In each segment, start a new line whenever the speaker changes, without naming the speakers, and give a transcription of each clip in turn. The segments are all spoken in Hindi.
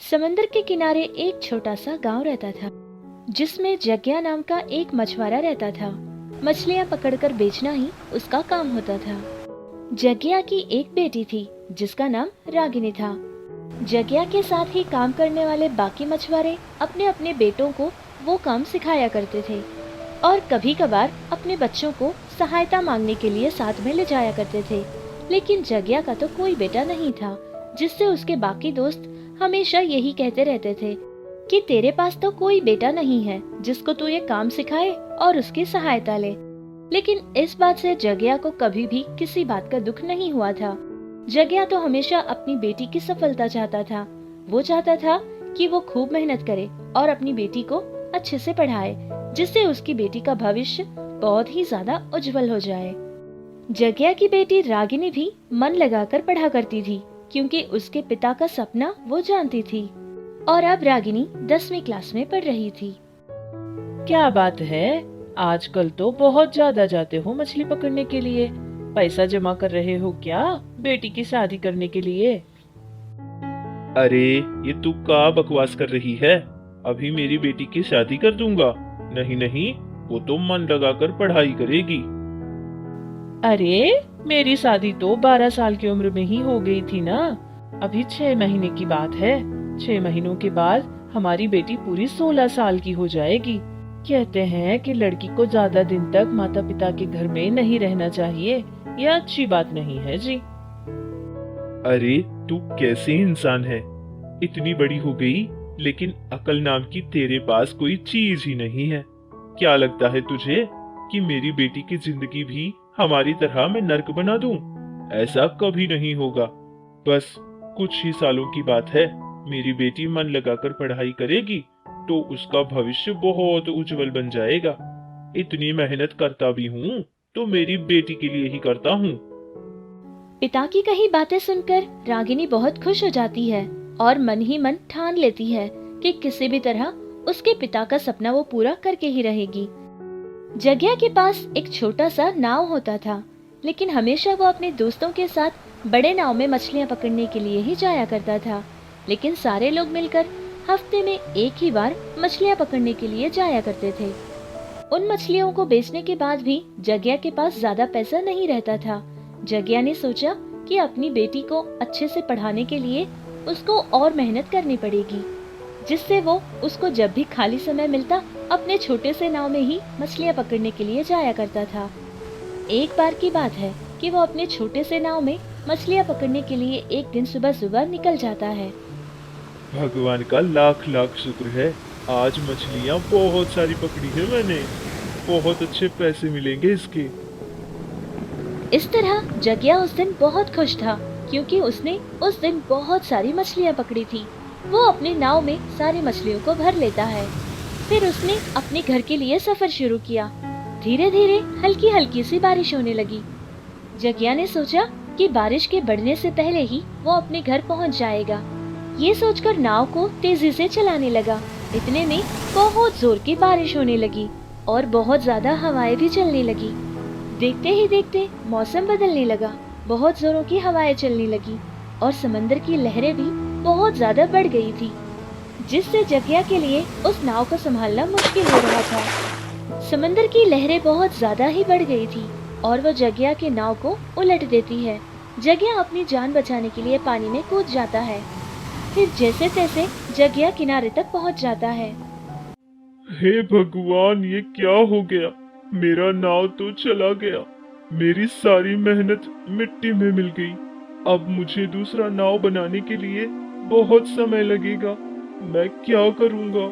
समंदर के किनारे एक छोटा सा गांव रहता था, जिसमें जग्या नाम का एक मछुआरा रहता था। मछलियां पकड़कर बेचना ही उसका काम होता था। जग्या की एक बेटी थी, जिसका नाम रागिनी था। जग्या के साथ ही काम करने वाले बाकी मछुआरे अपने अपने बेटों को वो काम सिखाया करते थे और कभी कभार अपने बच्चों को सहायता मांगने के लिए साथ में ले जाया करते थे। लेकिन जग्या का तो कोई बेटा नहीं था, जिससे उसके बाकी दोस्त हमेशा यही कहते रहते थे कि तेरे पास तो कोई बेटा नहीं है जिसको तू ये काम सिखाए और उसकी सहायता ले। लेकिन इस बात से जग्या को कभी भी किसी बात का दुख नहीं हुआ था। जग्या तो हमेशा अपनी बेटी की सफलता चाहता था। वो चाहता था कि वो खूब मेहनत करे और अपनी बेटी को अच्छे से पढ़ाए, जिससे उसकी बेटी का भविष्य बहुत ही ज्यादा उज्जवल हो जाए। जग्या की बेटी रागिनी भी मन लगाकर पढ़ा करती थी, क्योंकि उसके पिता का सपना वो जानती थी। और अब रागिनी 10वीं क्लास में पढ़ रही थी।
क्या बात है, आजकल तो बहुत ज्यादा जाते हो मछली पकड़ने के लिए। पैसा जमा कर रहे हो क्या बेटी की शादी करने के लिए?
अरे ये तू क्या बकवास कर रही है। अभी मेरी बेटी की शादी कर दूंगा। नहीं नहीं, वो तो मन लगाकर पढ़ाई करेगी।
अरे मेरी शादी तो 12 साल की उम्र में ही हो गई थी ना। अभी 6 महीने की बात है। 6 महीनों के बाद हमारी बेटी पूरी 16 साल की हो जाएगी। कहते हैं कि लड़की को ज्यादा दिन तक माता पिता के घर में नहीं रहना चाहिए। यह अच्छी बात नहीं है जी।
अरे तू कैसे इंसान है, इतनी बड़ी हो गई लेकिन अकल नाम की तेरे पास कोई चीज ही नहीं है। क्या लगता है तुझे कि मेरी बेटी की जिंदगी भी हमारी तरह मैं नर्क बना दूं? ऐसा कभी नहीं होगा। बस कुछ ही सालों की बात है। मेरी बेटी मन लगाकर पढ़ाई करेगी तो उसका भविष्य बहुत उज्जवल बन जाएगा। इतनी मेहनत करता भी हूँ तो मेरी बेटी के लिए ही करता हूँ।
पिता की कही बातें सुनकर रागिनी बहुत खुश हो जाती है और मन ही मन ठान लेती है कि किसी भी तरह उसके पिता का सपना वो पूरा करके ही रहेगी। जग्या के पास एक छोटा सा नाव होता था, लेकिन हमेशा वो अपने दोस्तों के साथ बड़े नाव में मछलियां पकड़ने के लिए ही जाया करता था। लेकिन सारे लोग मिलकर हफ्ते में एक ही बार मछलियां पकड़ने के लिए जाया करते थे। उन मछलियों को बेचने के बाद भी जग्या के पास ज्यादा पैसा नहीं रहता था। जग्या ने सोचा कि अपनी बेटी को अच्छे से पढ़ाने के लिए उसको और मेहनत करनी पड़ेगी, जिससे वो उसको जब भी खाली समय मिलता अपने छोटे से नाव में ही मछलियां पकड़ने के लिए जाया करता था। एक बार की बात है कि वो अपने छोटे से नाव में मछलियां पकड़ने के लिए एक दिन सुबह सुबह निकल जाता है।
भगवान का लाख लाख शुक्र है, आज मछलियाँ बहुत सारी पकड़ी है मैंने। बहुत अच्छे पैसे मिलेंगे इसके।
इस तरह जग्या उस दिन बहुत खुश था, क्योंकि उसने उस दिन बहुत सारी मछलियां पकड़ी थी। वो अपने नाव में सारी मछलियों को भर लेता है। फिर उसने अपने घर के लिए सफर शुरू किया। धीरे धीरे हल्की हल्की सी बारिश होने लगी। जग्या ने सोचा कि बारिश के बढ़ने से पहले ही वो अपने घर पहुंच जाएगा। ये सोचकर नाव को तेजी से चलाने लगा। इतने में बहुत जोर की बारिश होने लगी और बहुत ज्यादा हवाएं भी चलने लगी। देखते ही देखते मौसम बदलने लगा। बहुत जोरों की हवाएं चलने लगी और समंदर की लहरें भी बहुत ज्यादा बढ़ गई थी, जिससे जग्या के लिए उस नाव को संभालना मुश्किल हो रहा था। समंदर की लहरें बहुत ज्यादा ही बढ़ गई थी और वो जग्या के नाव को उलट देती है। जग्या अपनी जान बचाने के लिए पानी में कूद जाता है। फिर जैसे तैसे जग्या किनारे तक पहुंच जाता है।
हे भगवान, ये क्या हो गया। मेरा नाव तो चला गया। मेरी सारी मेहनत मिट्टी में मिल गई। अब मुझे दूसरा नाव बनाने के लिए बहुत समय लगेगा। मैं क्या करूंगा।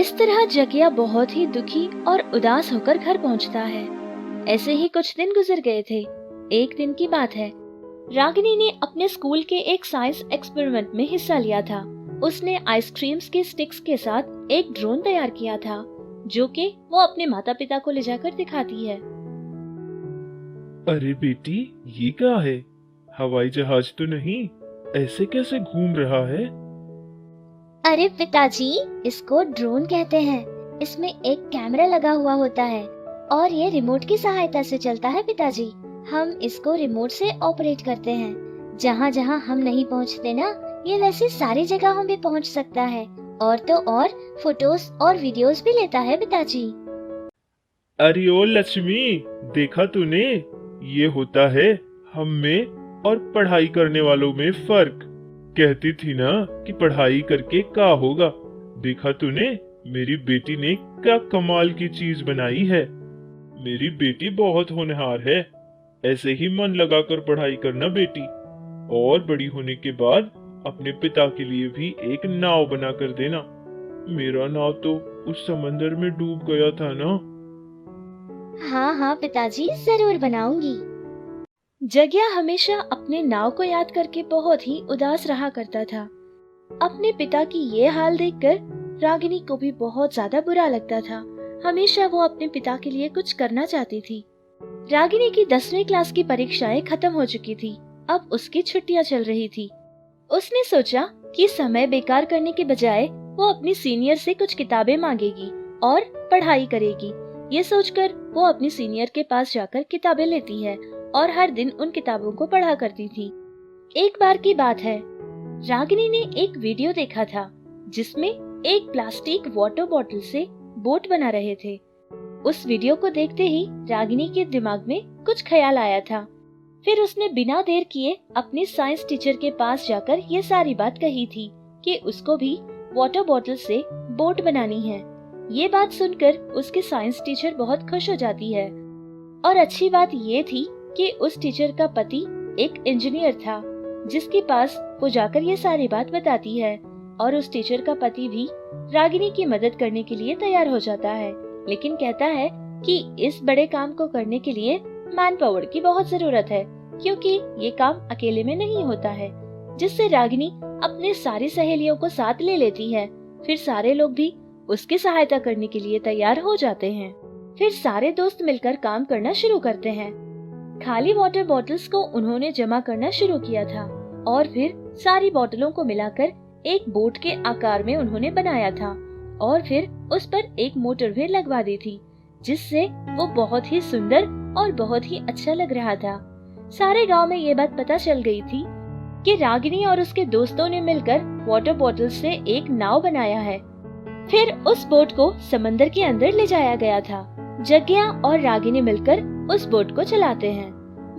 इस तरह जग्या बहुत ही दुखी और उदास होकर घर पहुंचता है। ऐसे ही कुछ दिन गुजर गए थे। एक दिन की बात है, रागिनी ने अपने स्कूल के एक साइंस एक्सपेरिमेंट में हिस्सा लिया था। उसने आइसक्रीम्स के स्टिक्स के साथ एक ड्रोन तैयार किया था, जो कि वो अपने माता पिता को ले जाकर दिखाती है।
अरे बेटी, ये क्या है? हवाई जहाज तो नहीं, ऐसे कैसे घूम रहा है?
अरे पिताजी, इसको ड्रोन कहते हैं। इसमें एक कैमरा लगा हुआ होता है और ये रिमोट की सहायता से चलता है पिताजी। हम इसको रिमोट से ऑपरेट करते हैं। जहाँ जहाँ हम नहीं पहुँचते ना, ये वैसे सारी जगहों पे पहुंच सकता है और तो और फोटोज और वीडियोस भी लेता है पिताजी।
अरे ओ लक्ष्मी, देखा तूने, ये होता है हम में और पढ़ाई करने वालों में फर्क। कहती थी ना कि पढ़ाई करके क्या होगा। देखा तूने, मेरी बेटी ने क्या कमाल की चीज बनाई है। मेरी बेटी बहुत होनहार है। ऐसे ही मन लगाकर पढ़ाई करना बेटी, और बड़ी होने के बाद अपने पिता के लिए भी एक नाव बना कर देना। मेरा नाव तो उस समंदर में डूब गया था ना।
हाँ हाँ पिताजी, जरूर बनाऊंगी।
जग्या हमेशा अपने नाव को याद करके बहुत ही उदास रहा करता था। अपने पिता की ये हाल देखकर रागिनी को भी बहुत ज्यादा बुरा लगता था। हमेशा वो अपने पिता के लिए कुछ करना चाहती थी। रागिनी की 10वीं क्लास की परीक्षाएं खत्म हो चुकी थी। अब उसकी छुट्टियां चल रही थी। उसने सोचा कि समय बेकार करने के बजाय वो अपनी सीनियर से कुछ किताबें मांगेगी और पढ़ाई करेगी। ये सोचकर वो अपनी सीनियर के पास जाकर किताबें लेती है और हर दिन उन किताबों को पढ़ा करती थी। एक बार की बात है, रागिनी ने एक वीडियो देखा था जिसमें एक प्लास्टिक वाटर बॉटल से बोट बना रहे थे। उस वीडियो को देखते ही रागिनी के दिमाग में कुछ ख्याल आया था। फिर उसने बिना देर किए अपने साइंस टीचर के पास जाकर ये सारी बात कही थी कि उसको भी वाटर बॉटल से बोट बनानी है। ये बात सुनकर उसके साइंस टीचर बहुत खुश हो जाती है। और अच्छी बात ये थी कि उस टीचर का पति एक इंजीनियर था, जिसके पास वो जाकर ये सारी बात बताती है। और उस टीचर का पति भी रागिनी की मदद करने के लिए तैयार हो जाता है, लेकिन कहता है कि इस बड़े काम को करने के लिए मैन पावर की बहुत जरूरत है, क्योंकि ये काम अकेले में नहीं होता है। जिससे रागिनी अपने सारी सहेलियों को साथ ले लेती है। फिर सारे लोग भी उसकी सहायता करने के लिए तैयार हो जाते हैं। फिर सारे दोस्त मिलकर काम करना शुरू करते हैं। खाली वाटर बॉटल्स को उन्होंने जमा करना शुरू किया था और फिर सारी बोतलों को मिलाकर एक बोट के आकार में उन्होंने बनाया था और फिर उस पर एक मोटर भी लगवा दी थी, जिससे वो बहुत ही सुंदर और बहुत ही अच्छा लग रहा था। सारे गांव में ये बात पता चल गई थी कि रागिनी और उसके दोस्तों ने मिलकर वाटर बॉटल से एक नाव बनाया है। फिर उस बोट को समंदर के अंदर ले जाया गया था। जग्या और रागिनी मिलकर उस बोट को चलाते हैं।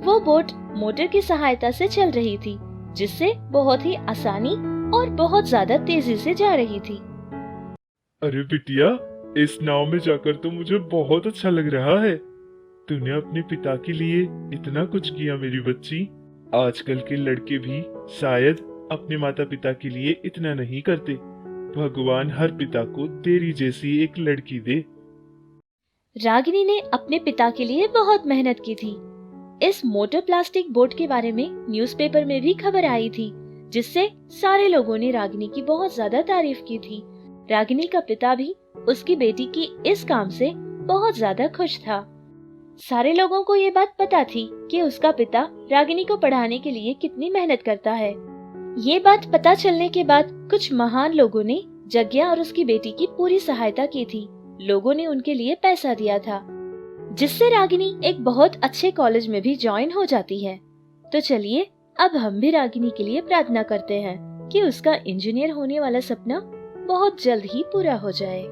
वो बोट मोटर की सहायता से चल रही थी, जिससे बहुत ही आसानी और बहुत ज्यादा तेजी से जा रही थी।
अरे बिटिया, इस नाव में जाकर तो मुझे बहुत अच्छा लग रहा है। तूने अपने पिता के लिए इतना कुछ किया मेरी बच्ची। आजकल के लड़के भी शायद अपने माता पिता के लिए इतना नहीं करते। भगवान हर पिता को तेरी जैसी एक लड़की दे।
रागिनी ने अपने पिता के लिए बहुत मेहनत की थी। इस मोटर प्लास्टिक बोट के बारे में न्यूज़पेपर में भी खबर आई थी, जिससे सारे लोगों ने रागिनी की बहुत ज्यादा तारीफ की थी। रागिनी का पिता भी उसकी बेटी की इस काम से बहुत ज्यादा खुश था। सारे लोगों को ये बात पता थी कि उसका पिता रागिनी को पढ़ाने के लिए कितनी मेहनत करता है। ये बात पता चलने के बाद कुछ महान लोगों ने जग्या और उसकी बेटी की पूरी सहायता की थी। लोगों ने उनके लिए पैसा दिया था, जिससे रागिनी एक बहुत अच्छे कॉलेज में भी ज्वाइन हो जाती है। तो चलिए अब हम भी रागिनी के लिए प्रार्थना करते हैं कि उसका इंजीनियर होने वाला सपना बहुत जल्द ही पूरा हो जाए।